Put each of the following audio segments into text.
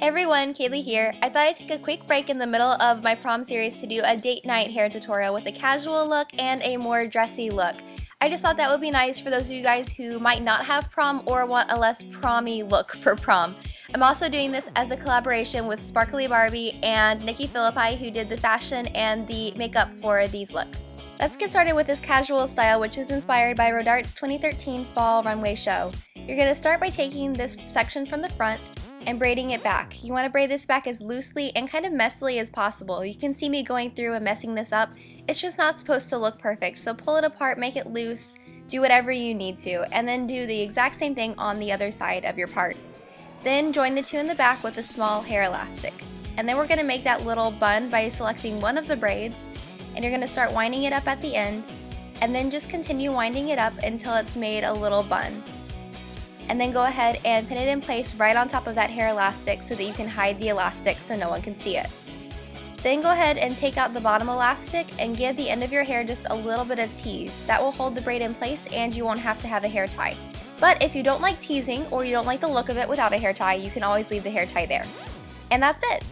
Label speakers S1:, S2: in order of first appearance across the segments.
S1: Hey everyone, Kaylee here. I thought I'd take a quick break in the middle of my prom series to do a date night hair tutorial with a casual look and a more dressy look. I just thought that would be nice for those of you guys who might not have prom or want a less prom-y look for prom. I'm also doing this as a collaboration with Sparkly Barbie and Nikki Philippi, who did the fashion and the makeup for these looks. Let's get started with this casual style, which is inspired by Rodarte's 2013 fall runway show. You're going to start by taking this section from the front and braiding it back. You want to braid this back as loosely and kind of messily as possible. You can see me going through and messing this up. It's just not supposed to look perfect, so pull it apart, make it loose, do whatever you need to, and then do the exact same thing on the other side of your part. Then join the two in the back with a small hair elastic. And then we're going to make that little bun by selecting one of the braids, and you're going to start winding it up at the end, and then just continue winding it up until it's made a little bun. And then go ahead and pin it in place right on top of that hair elastic so that you can hide the elastic so no one can see it. Then go ahead and take out the bottom elastic and give the end of your hair just a little bit of tease. That will hold the braid in place and you won't have to have a hair tie. But if you don't like teasing or you don't like the look of it without a hair tie, you can always leave the hair tie there. And that's it!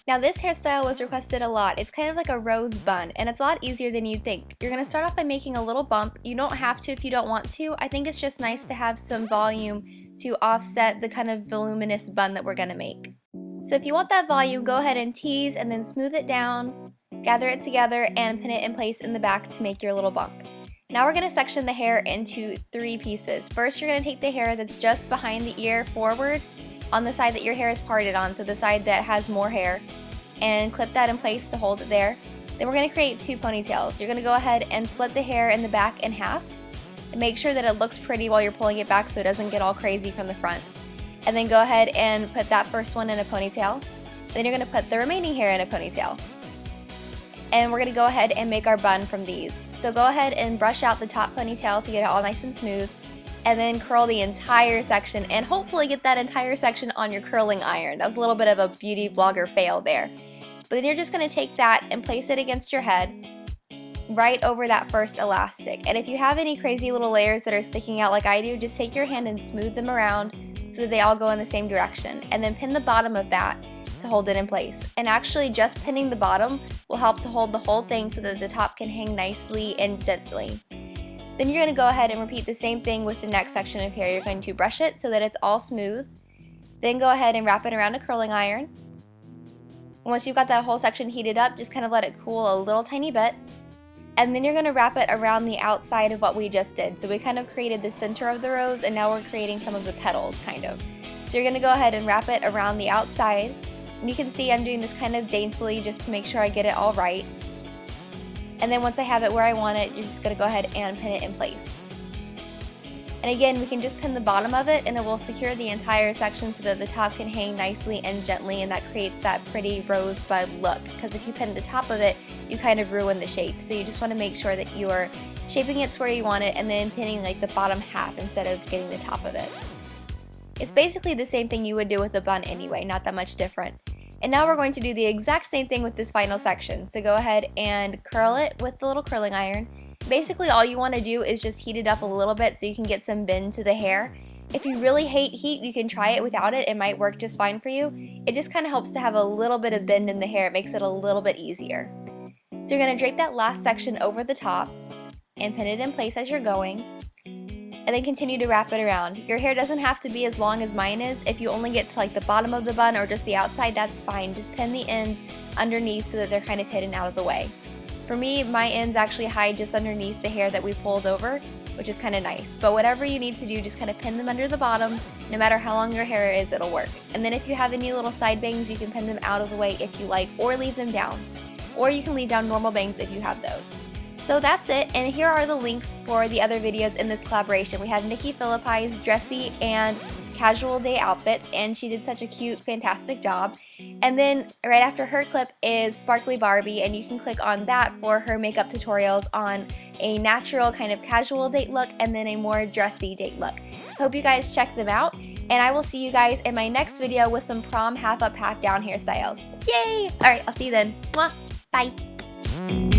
S1: Now this hairstyle was requested a lot. It's kind of like a rose bun, and it's a lot easier than you'd think. You're going to start off by making a little bump. You don't have to if you don't want to. I think it's just nice to have some volume to offset the kind of voluminous bun that we're going to make. So if you want that volume, go ahead and tease and then smooth it down, gather it together, and pin it in place in the back to make your little bump. Now we're going to section the hair into 3 pieces. First, you're going to take the hair that's just behind the ear forward on the side that your hair is parted on, so the side that has more hair, and clip that in place to hold it there. Then we're going to create 2 ponytails. You're going to go ahead and split the hair in the back in half, and make sure that it looks pretty while you're pulling it back so it doesn't get all crazy from the front. And then go ahead and put that first one in a ponytail. Then you're going to put the remaining hair in a ponytail. And we're going to go ahead and make our bun from these. So go ahead and brush out the top ponytail to get it all nice and smooth, and then curl the entire section, and hopefully get that entire section on your curling iron. That was a little bit of a beauty blogger fail there. But then you're just going to take that and place it against your head right over that first elastic. And if you have any crazy little layers that are sticking out like I do, just take your hand and smooth them around so that they all go in the same direction. And then pin the bottom of that to hold it in place. And actually just pinning the bottom will help to hold the whole thing so that the top can hang nicely and gently. Then you're going to go ahead and repeat the same thing with the next section of hair. You're going to brush it so that it's all smooth. Then go ahead and wrap it around a curling iron. Once you've got that whole section heated up, just kind of let it cool a little tiny bit. And then you're going to wrap it around the outside of what we just did. So we kind of created the center of the rose, and now we're creating some of the petals, kind of. So you're going to go ahead and wrap it around the outside. And you can see I'm doing this kind of daintily just to make sure I get it all right. And then once I have it where I want it, you're just going to go ahead and pin it in place. And again, we can just pin the bottom of it and it will secure the entire section so that the top can hang nicely and gently, and that creates that pretty rosebud look. Because if you pin the top of it, you kind of ruin the shape. So you just want to make sure that you're shaping it to where you want it and then pinning like the bottom half instead of getting the top of it. It's basically the same thing you would do with a bun anyway, not that much different. And now we're going to do the exact same thing with this final section. So go ahead and curl it with the little curling iron. Basically all you want to do is just heat it up a little bit so you can get some bend to the hair. If you really hate heat, you can try it without it. It might work just fine for you. It just kind of helps to have a little bit of bend in the hair. It makes it a little bit easier. So you're going to drape that last section over the top and pin it in place as you're going. And then continue to wrap it around. Your hair doesn't have to be as long as mine is. If you only get to like the bottom of the bun or just the outside, that's fine. Just pin the ends underneath so that they're kind of hidden out of the way. For me, my ends actually hide just underneath the hair that we pulled over, which is kind of nice. But whatever you need to do, just kind of pin them under the bottom. No matter how long your hair is, it'll work. And then if you have any little side bangs, you can pin them out of the way if you like, or leave them down. Or you can leave down normal bangs if you have those. So that's it, and here are the links for the other videos in this collaboration. We have Nikki Philippi's dressy and casual day outfits, and she did such a cute, fantastic job. And then right after her clip is Sparkly Barbie, and you can click on that for her makeup tutorials on a natural kind of casual date look and then a more dressy date look. Hope you guys check them out, and I will see you guys in my next video with some prom half up, half down hairstyles. Yay! Alright, I'll see you then. Mwah! Bye!